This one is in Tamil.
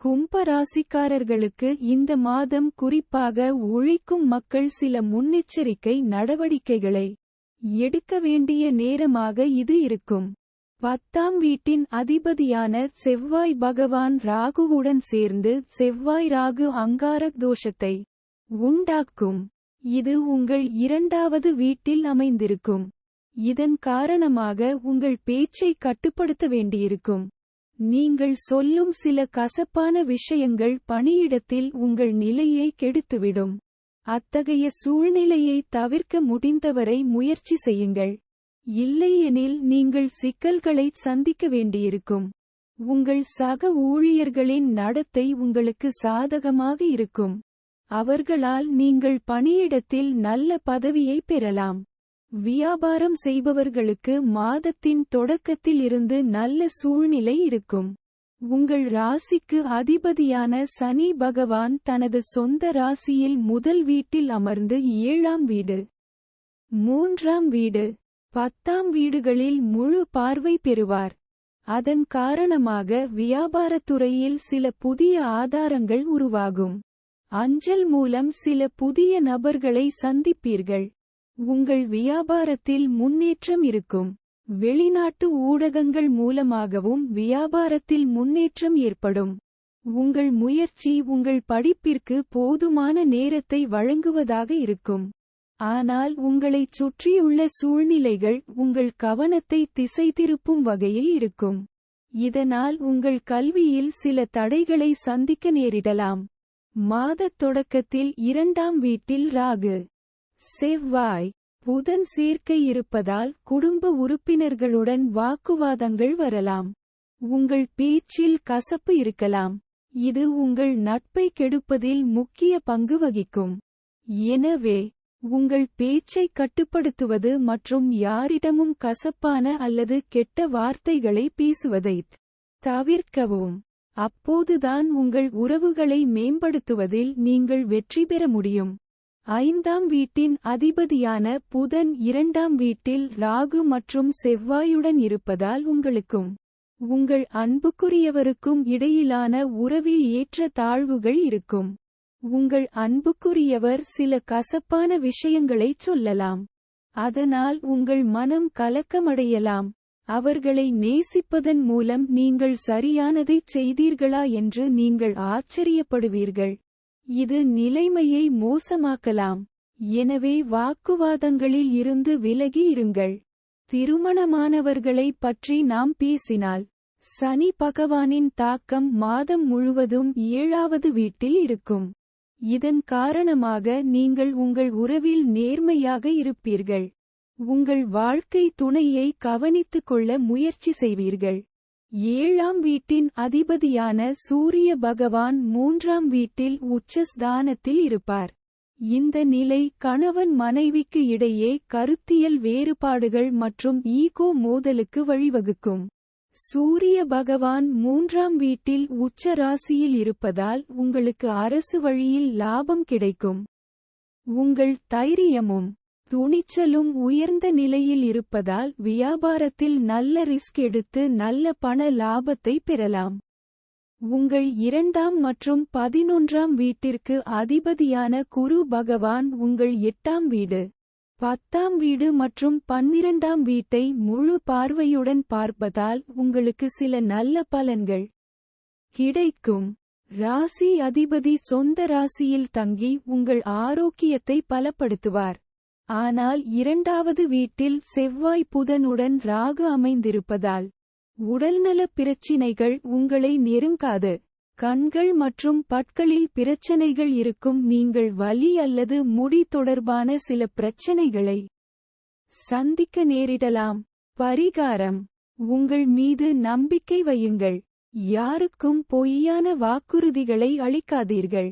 கும்ப ராசிக்காரர்களுக்கு இந்த மாதம் குறிப்பாக உழைக்கும் மக்கள் சில முன்னெச்சரிக்கை நடவடிக்கைகளை எடுக்க வேண்டிய நேரமாக இது இருக்கும். 10ஆம் வீட்டின் அதிபதியான செவ்வாய் பகவான் ராகுவுடன் சேர்ந்து செவ்வாய் ராகு அங்காரக் தோஷத்தை உண்டாக்கும். இது உங்கள் 2வது வீட்டில் அமைந்திருக்கும். இதன் காரணமாக உங்கள் பேச்சை கட்டுப்படுத்த வேண்டியிருக்கும். நீங்கள் சொல்லும் சில கசப்பான விஷயங்கள் பணியிடத்தில் உங்கள் நிலையை கெடுத்துவிடும். அத்தகைய சூழ்நிலையை தவிர்க்க முடிந்தவரை முயற்சி செய்யுங்கள். இல்லையெனில் நீங்கள் சிக்கல்களை சந்திக்க வேண்டியிருக்கும். உங்கள் சக ஊழியர்களின் நடத்தை உங்களுக்கு சாதகமாக இருக்கும். அவர்களால் நீங்கள் பணியிடத்தில் நல்ல பதவியை பெறலாம். வியாபாரம் செய்பவர்களுக்கு மாதத்தின் தொடக்கத்தில் இருந்து நல்ல சூழ்நிலை இருக்கும். உங்கள் ராசிக்கு அதிபதியான சனி பகவான் தனது சொந்த ராசியில் முதல் வீட்டில் அமர்ந்து 7ஆம் வீடு, 3ஆம் வீடு, 10ஆம் வீடுகளில் முழு பார்வை பெறுவார். அதன் காரணமாக வியாபாரத்துறையில் சில புதிய ஆதாரங்கள் உருவாகும். அஞ்சல் மூலம் சில புதிய நபர்களை சந்திப்பீர்கள். உங்கள் வியாபாரத்தில் முன்னேற்றம் இருக்கும். வெளிநாட்டு ஊடகங்கள் மூலமாகவும் வியாபாரத்தில் முன்னேற்றம் ஏற்படும். உங்கள் முயற்சி உங்கள் படிப்பிற்கு போதுமான நேரத்தை வழங்குவதாக இருக்கும். ஆனால் உங்களைச் சுற்றியுள்ள சூழ்நிலைகள் உங்கள் கவனத்தை திசை திருப்பும் வகையில் இருக்கும். இதனால் உங்கள் கல்வியில் சில தடைகளை சந்திக்க நேரிடலாம். மாதத் தொடக்கத்தில் 2ஆம் வீட்டில் ராகு, செவ்வாய், புதன் சேர்க்கை இருப்பதால் குடும்ப உறுப்பினர்களுடன் வாக்குவாதங்கள் வரலாம். உங்கள் பேச்சில் கசப்பு இருக்கலாம். இது உங்கள் நட்பை கெடுப்பதில் முக்கிய பங்கு வகிக்கும். எனவே உங்கள் பேச்சை கட்டுப்படுத்துவது மற்றும் யாரிடமும் கசப்பான அல்லது கெட்ட வார்த்தைகளை பேசுவதைத் தவிர்க்கவும். அப்போதுதான் உங்கள் உறவுகளை மேம்படுத்துவதில் நீங்கள் வெற்றி பெற முடியும். 5ஆம் வீட்டின் அதிபதியான புதன் 2ஆம் வீட்டில் ராகு மற்றும் செவ்வாயுடன் இருப்பதால் உங்களுக்கும் உங்கள் அன்புக்குரியவருக்கும் இடையிலான உறவில் ஏற்ற தாழ்வுகள் இருக்கும். உங்கள் அன்புக்குரியவர் சில கசப்பான விஷயங்களைச் சொல்லலாம். அதனால் உங்கள் மனம் கலக்கமடையலாம். அவர்களை நேசிப்பதன் மூலம் நீங்கள் சரியானதைச் செய்தீர்களா என்று நீங்கள் ஆச்சரியப்படுவீர்கள். இது நிலைமையை மோசமாக்கலாம். எனவே வாக்குவாதங்களில் இருந்து விலகி இருங்கள். திருமணமானவர்களைப் பற்றி நாம் பேசினால், சனி பகவானின் தாக்கம் மாதம் முழுவதும் 7வது வீட்டில் இருக்கும். இதன் காரணமாக நீங்கள் உங்கள் உறவில் நேர்மையாக இருப்பீர்கள். உங்கள் வாழ்க்கை துணையை கவனித்துக் கொள்ள முயற்சி செய்வீர்கள். 7ஆம் வீட்டின் அதிபதியான சூரிய பகவான் 3ஆம் வீட்டில் உச்சஸ்தானத்தில் இருப்பார். இந்த நிலை கணவன் மனைவிக்கு இடையே கருத்தியல் வேறுபாடுகள் மற்றும் ஈகோ மோதலுக்கு வழிவகுக்கும். சூரிய பகவான் 3ஆம் வீட்டில் உச்ச ராசியில் இருப்பதால் உங்களுக்கு அரசு வழியில் லாபம் கிடைக்கும். உங்கள் தைரியமும் துணிச்சலும் உயர்ந்த நிலையில் இருப்பதால் வியாபாரத்தில் நல்ல ரிஸ்க் எடுத்து நல்ல பண லாபத்தை பெறலாம். உங்கள் 2ஆம் மற்றும் 11ஆம் வீட்டிற்கு அதிபதியான குரு பகவான் உங்கள் 8ஆம் வீடு, 10ஆம் வீடு மற்றும் 12ஆம் வீட்டை முழு பார்வையுடன் பார்ப்பதால் உங்களுக்கு சில நல்ல பலன்கள் கிடைக்கும். ராசி அதிபதி சொந்த ராசியில் தங்கி உங்கள் ஆரோக்கியத்தை பலப்படுத்துவார். ஆனால் 2வது வீட்டில் செவ்வாய் புதனுடன் ராகு அமைந்திருப்பதால் உடல்நலப் பிரச்சினைகள் உங்களை நெருங்காது. கண்கள் மற்றும் பற்களில் பிரச்சனைகள் இருக்கும். நீங்கள் வலி அல்லது முடி தொடர்பான சில பிரச்சனைகளை சந்திக்க நேரிடலாம். பரிகாரம்: உங்கள் மீது நம்பிக்கை வையுங்கள். யாருக்கும் பொய்யான வாக்குறுதிகளை அளிக்காதீர்கள்.